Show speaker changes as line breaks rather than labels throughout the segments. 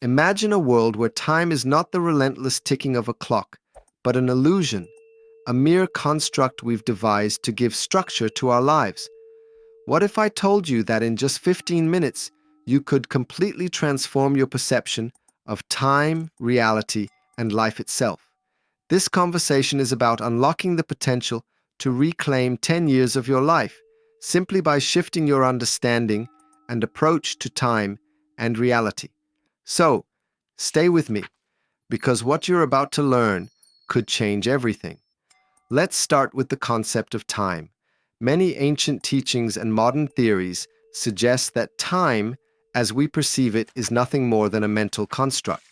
Imagine a world where time is not the relentless ticking of a clock, but an illusion, a mere construct we've devised to give structure to our lives. What if I told you that in just 15 minutes, you could completely transform your perception of time, reality, and life itself? This conversation is about unlocking the potential to reclaim 10 years of your life simply by shifting your understanding and approach to time and reality. So, stay with me, because what you're about to learn could change everything. Let's start with the concept of time. Many ancient teachings and modern theories suggest that time, as we perceive it, is nothing more than a mental construct.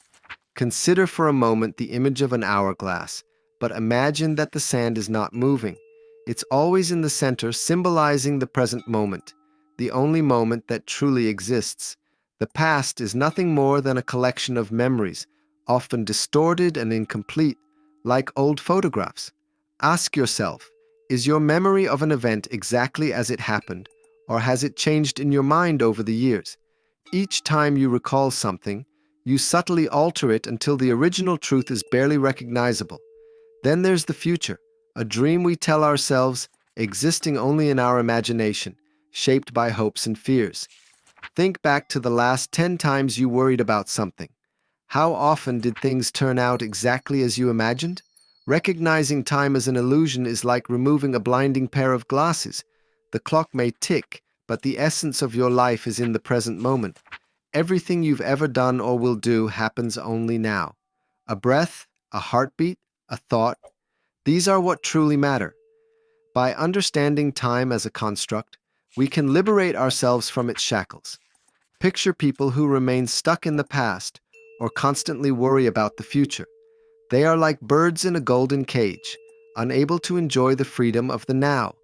Consider for a moment the image of an hourglass, but imagine that the sand is not moving. It's always in the center, symbolizing the present moment, the only moment that truly exists. The past is nothing more than a collection of memories, often distorted and incomplete, like old photographs. Ask yourself, is your memory of an event exactly as it happened, or has it changed in your mind over the years? Each time you recall something, you subtly alter it until the original truth is barely recognizable. Then there's the future, a dream we tell ourselves, existing only in our imagination, shaped by hopes and fears. Think back to the last 10 times you worried about something. How often did things turn out exactly as you imagined? Recognizing time as an illusion is like removing a blinding pair of glasses. The clock may tick, but the essence of your life is in the present moment. Everything you've ever done or will do happens only now. A breath, a heartbeat, a thought, these are what truly matter. By understanding time as a construct, we can liberate ourselves from its shackles. Picture people who remain stuck in the past or constantly worry about the future. They are like birds in a golden cage, unable to enjoy the freedom of the now.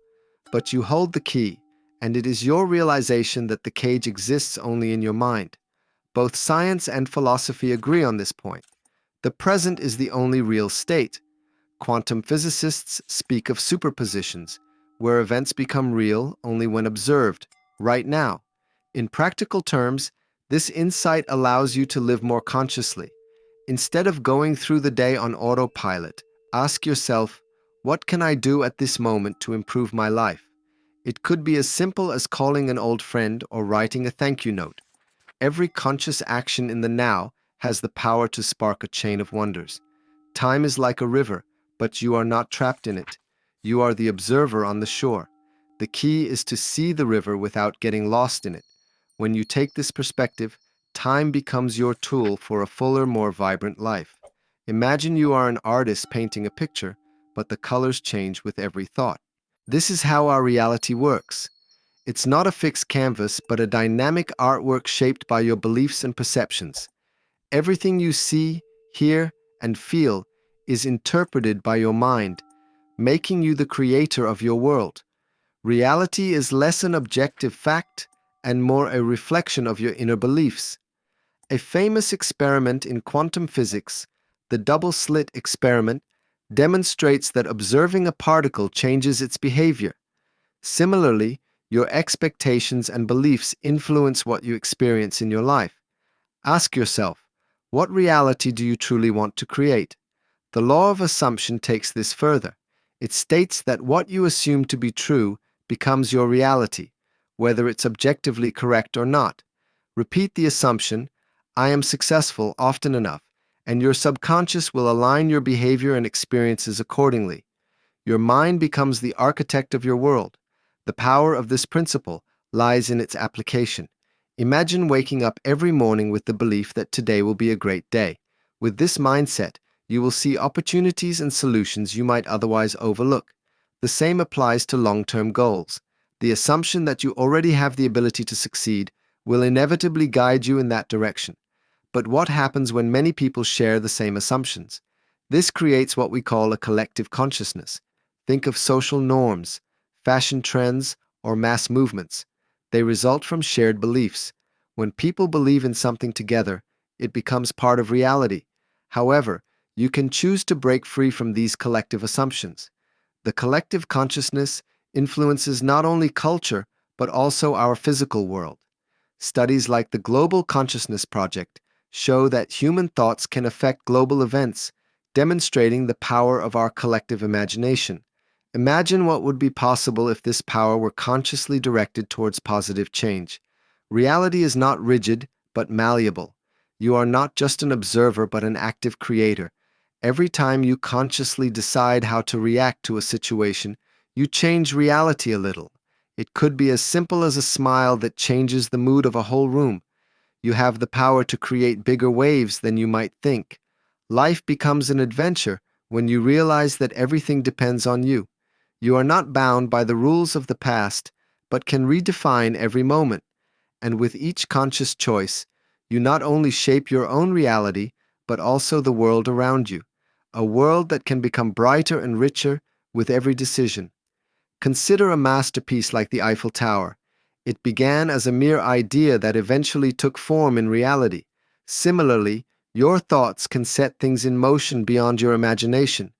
But you hold the key, and it is your realization that the cage exists only in your mind. Both science and philosophy agree on this point. The present is the only real state. Quantum physicists speak of superpositions, where events become real only when observed, right now. In practical terms, this insight allows you to live more consciously. Instead of going through the day on autopilot, ask yourself, what can I do at this moment to improve my life? It could be as simple as calling an old friend or writing a thank you note. Every conscious action in the now has the power to spark a chain of wonders. Time is like a river, but you are not trapped in it. You are the observer on the shore. The key is to see the river without getting lost in it. When you take this perspective, time becomes your tool for a fuller, more vibrant life. Imagine you are an artist painting a picture, but the colors change with every thought. This is how our reality works. It's not a fixed canvas, but a dynamic artwork shaped by your beliefs and perceptions. Everything you see, hear, and feel is interpreted by your mind, making you the creator of your world. Reality is less an objective fact and more a reflection of your inner beliefs. A famous experiment in quantum physics, the double-slit experiment, demonstrates that observing a particle changes its behavior. Similarly, your expectations and beliefs influence what you experience in your life. Ask yourself, what reality do you truly want to create? The law of assumption takes this further. It states that what you assume to be true becomes your reality, whether it's objectively correct or not. Repeat the assumption, I am successful, often enough, and your subconscious will align your behavior and experiences accordingly. Your mind becomes the architect of your world. The power of this principle lies in its application. Imagine waking up every morning with the belief that today will be a great day. With this mindset, you will see opportunities and solutions you might otherwise overlook. The same applies to long-term goals. The assumption that you already have the ability to succeed will inevitably guide you in that direction. But what happens when many people share the same assumptions? This creates what we call a collective consciousness. Think of social norms, fashion trends, or mass movements. They result from shared beliefs. When people believe in something together, it becomes part of reality. However, you can choose to break free from these collective assumptions. The collective consciousness influences not only culture, but also our physical world. Studies like the Global Consciousness Project show that human thoughts can affect global events, demonstrating the power of our collective imagination. Imagine what would be possible if this power were consciously directed towards positive change. Reality is not rigid, but malleable. You are not just an observer, but an active creator. Every time you consciously decide how to react to a situation, you change reality a little. It could be as simple as a smile that changes the mood of a whole room. You have the power to create bigger waves than you might think. Life becomes an adventure when you realize that everything depends on you. You are not bound by the rules of the past, but can redefine every moment. And with each conscious choice, you not only shape your own reality, but also the world around you. A world that can become brighter and richer with every decision. Consider a masterpiece like the Eiffel Tower. It began as a mere idea that eventually took form in reality. Similarly, your thoughts can set things in motion beyond your imagination.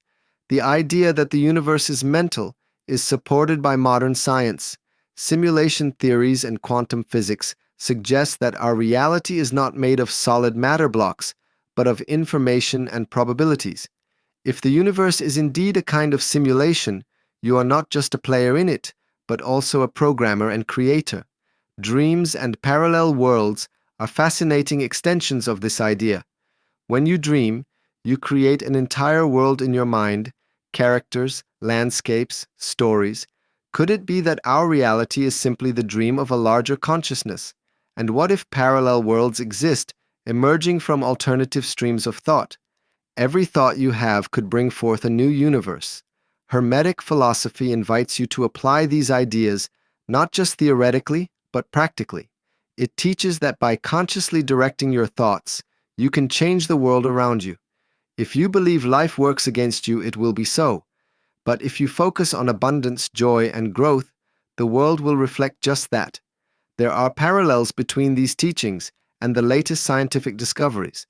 The idea that the universe is mental is supported by modern science. Simulation theories and quantum physics suggest that our reality is not made of solid matter blocks, but of information and probabilities. If the universe is indeed a kind of simulation, you are not just a player in it, but also a programmer and creator. Dreams and parallel worlds are fascinating extensions of this idea. When you dream, you create an entire world in your mind, characters, landscapes, stories. Could it be that our reality is simply the dream of a larger consciousness? And what if parallel worlds exist, emerging from alternative streams of thought? Every thought you have could bring forth a new universe. Hermetic philosophy invites you to apply these ideas not just theoretically, but practically. It teaches that by consciously directing your thoughts, you can change the world around you. If you believe life works against you, it will be so. But if you focus on abundance, joy, and growth, the world will reflect just that. There are parallels between these teachings and the latest scientific discoveries.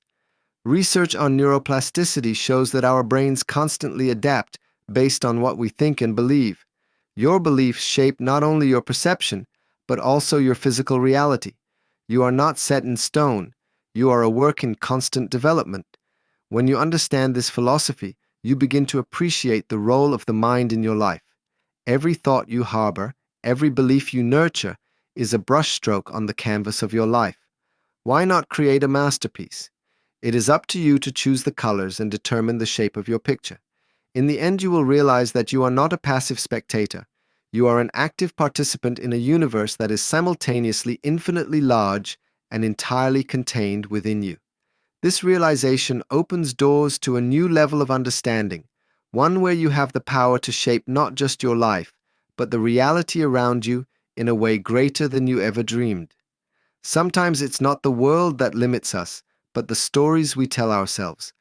Research on neuroplasticity shows that our brains constantly adapt based on what we think and believe. Your beliefs shape not only your perception, but also your physical reality. You are not set in stone. You are a work in constant development. When you understand this philosophy, you begin to appreciate the role of the mind in your life. Every thought you harbor, every belief you nurture, is a brushstroke on the canvas of your life. Why not create a masterpiece? It is up to you to choose the colors and determine the shape of your picture. In the end, you will realize that you are not a passive spectator. You are an active participant in a universe that is simultaneously infinitely large and entirely contained within you. This realization opens doors to a new level of understanding, one where you have the power to shape not just your life, but the reality around you in a way greater than you ever dreamed. Sometimes it's not the world that limits us, but the stories we tell ourselves.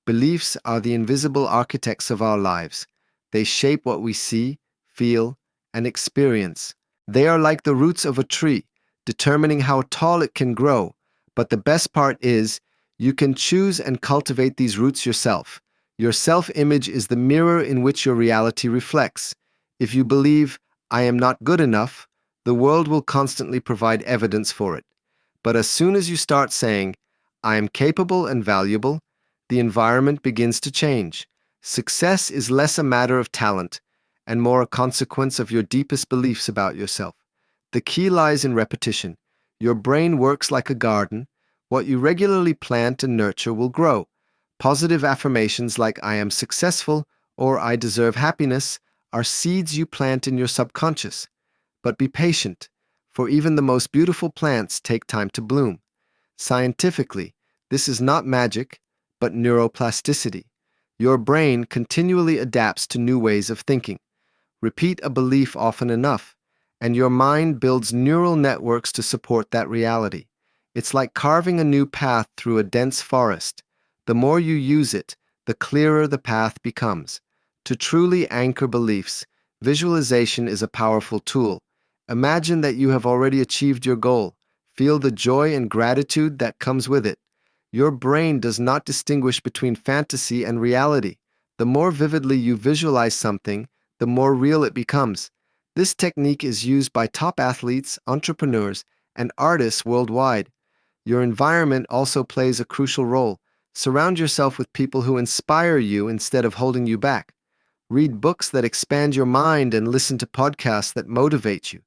Beliefs are the invisible architects of our lives. They shape what we see, feel, and experience. They are like the roots of a tree, determining how tall it can grow. But the best part is, you can choose and cultivate these roots yourself. Your self-image is the mirror in which your reality reflects. If you believe, I am not good enough, the world will constantly provide evidence for it. But as soon as you start saying, I am capable and valuable, the environment begins to change. Success is less a matter of talent and more a consequence of your deepest beliefs about yourself. The key lies in repetition. Your brain works like a garden. What you regularly plant and nurture will grow. Positive affirmations like I am successful or I deserve happiness are seeds you plant in your subconscious. But be patient, for even the most beautiful plants take time to bloom. Scientifically, this is not magic, but neuroplasticity. Your brain continually adapts to new ways of thinking. Repeat a belief often enough, and your mind builds neural networks to support that reality. It's like carving a new path through a dense forest. The more you use it, the clearer the path becomes. To truly anchor beliefs, visualization is a powerful tool. Imagine that you have already achieved your goal. Feel the joy and gratitude that comes with it. Your brain does not distinguish between fantasy and reality. The more vividly you visualize something, the more real it becomes. This technique is used by top athletes, entrepreneurs, and artists worldwide. Your environment also plays a crucial role. Surround yourself with people who inspire you instead of holding you back. Read books that expand your mind and listen to podcasts that motivate you.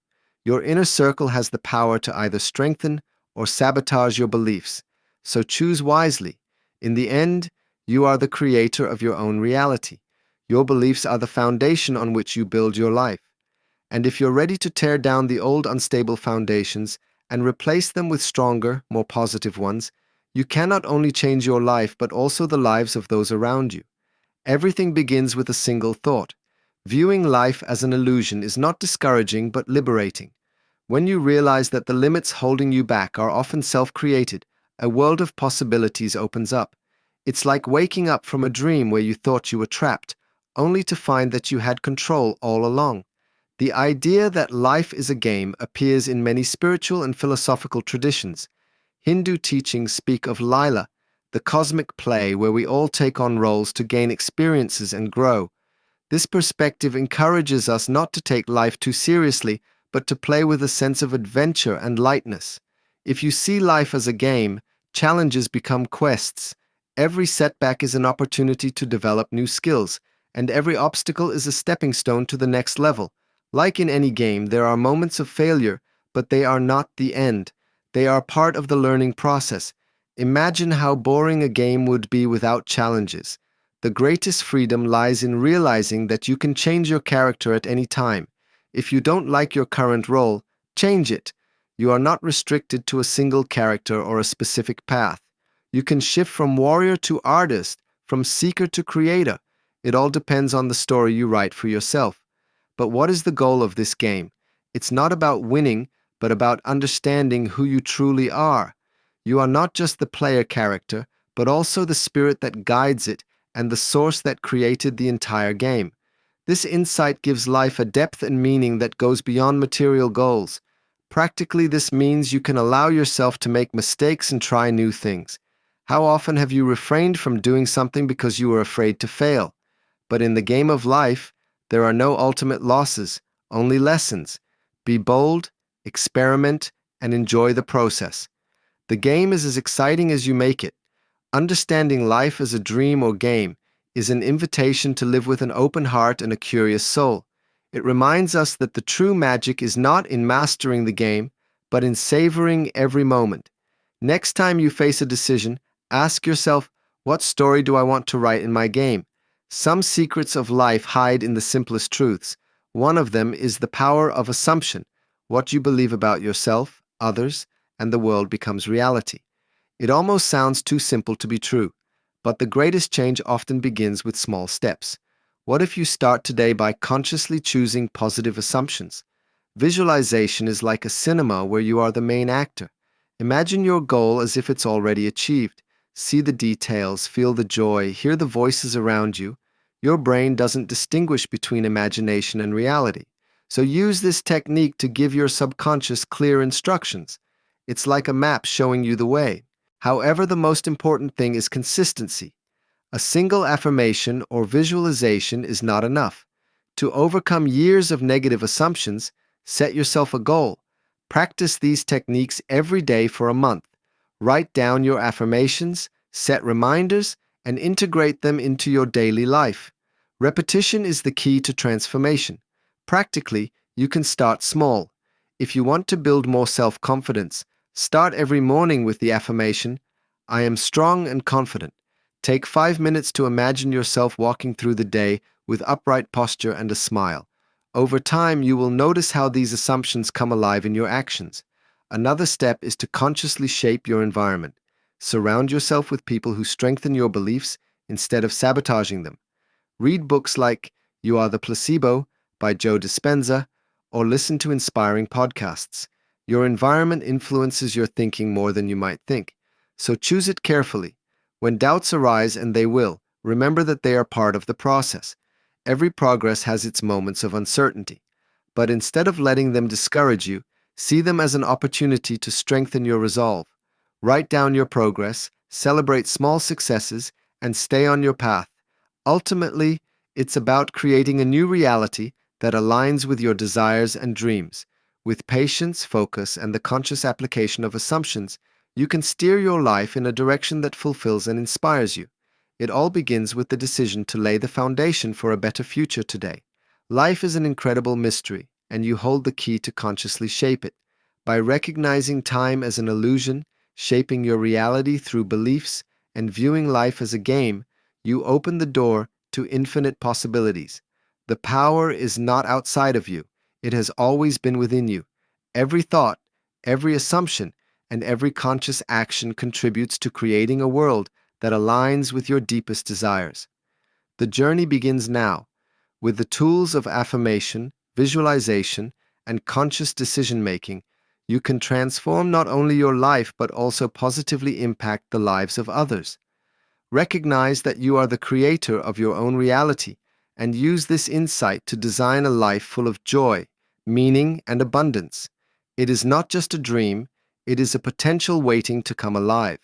Your inner circle has the power to either strengthen or sabotage your beliefs. So choose wisely. In the end, you are the creator of your own reality. Your beliefs are the foundation on which you build your life. And if you're ready to tear down the old unstable foundations and replace them with stronger, more positive ones, you can not only change your life but also the lives of those around you. Everything begins with a single thought. Viewing life as an illusion is not discouraging but liberating. When you realize that the limits holding you back are often self-created, a world of possibilities opens up. It's like waking up from a dream where you thought you were trapped, only to find that you had control all along. The idea that life is a game appears in many spiritual and philosophical traditions. Hindu teachings speak of Lila, the cosmic play where we all take on roles to gain experiences and grow. This perspective encourages us not to take life too seriously, but to play with a sense of adventure and lightness. If you see life as a game, challenges become quests. Every setback is an opportunity to develop new skills, and every obstacle is a stepping stone to the next level. Like in any game, there are moments of failure, but they are not the end. They are part of the learning process. Imagine how boring a game would be without challenges. The greatest freedom lies in realizing that you can change your character at any time. If you don't like your current role, change it. You are not restricted to a single character or a specific path. You can shift from warrior to artist, from seeker to creator. It all depends on the story you write for yourself. But what is the goal of this game? It's not about winning, but about understanding who you truly are. You are not just the player character, but also the spirit that guides it and the source that created the entire game. This insight gives life a depth and meaning that goes beyond material goals. Practically, this means you can allow yourself to make mistakes and try new things. How often have you refrained from doing something because you were afraid to fail? But in the game of life, there are no ultimate losses, only lessons. Be bold, experiment, and enjoy the process. The game is as exciting as you make it. Understanding life as a dream or game is an invitation to live with an open heart and a curious soul. It reminds us that the true magic is not in mastering the game, but in savoring every moment. Next time you face a decision, ask yourself, what story do I want to write in my game? Some secrets of life hide in the simplest truths. One of them is the power of assumption. What you believe about yourself, others, and the world becomes reality. It almost sounds too simple to be true, but the greatest change often begins with small steps. What if you start today by consciously choosing positive assumptions? Visualization is like a cinema where you are the main actor. Imagine your goal as if it's already achieved. See the details, feel the joy, hear the voices around you. Your brain doesn't distinguish between imagination and reality. So use this technique to give your subconscious clear instructions. It's like a map showing you the way. However, the most important thing is consistency. A single affirmation or visualization is not enough. To overcome years of negative assumptions, set yourself a goal. Practice these techniques every day for a month. Write down your affirmations, set reminders, and integrate them into your daily life. Repetition is the key to transformation. Practically, you can start small. If you want to build more self-confidence, start every morning with the affirmation, I am strong and confident. Take 5 minutes to imagine yourself walking through the day with upright posture and a smile. Over time, you will notice how these assumptions come alive in your actions. Another step is to consciously shape your environment. Surround yourself with people who strengthen your beliefs instead of sabotaging them. Read books like You Are the Placebo by Joe Dispenza or listen to inspiring podcasts. Your environment influences your thinking more than you might think, so choose it carefully. When doubts arise, and they will, remember that they are part of the process. Every progress has its moments of uncertainty, but instead of letting them discourage you, see them as an opportunity to strengthen your resolve. Write down your progress, celebrate small successes, and stay on your path. Ultimately, it's about creating a new reality that aligns with your desires and dreams. With patience, focus, and the conscious application of assumptions, You can steer your life in a direction that fulfills and inspires you. It all begins with the decision to lay the foundation for a better future today. Life is an incredible mystery, and you hold the key to consciously shape it. By recognizing time as an illusion, shaping your reality through beliefs, and viewing life as a game, you open the door to infinite possibilities. The power is not outside of you, it has always been within you. Every thought, every assumption, and every conscious action contributes to creating a world that aligns with your deepest desires. The journey begins now. With the tools of affirmation, visualization, and conscious decision making, you can transform not only your life but also positively impact the lives of others. Recognize that you are the creator of your own reality and use this insight to design a life full of joy, meaning, and abundance. It is not just a dream, it is a potential waiting to come alive.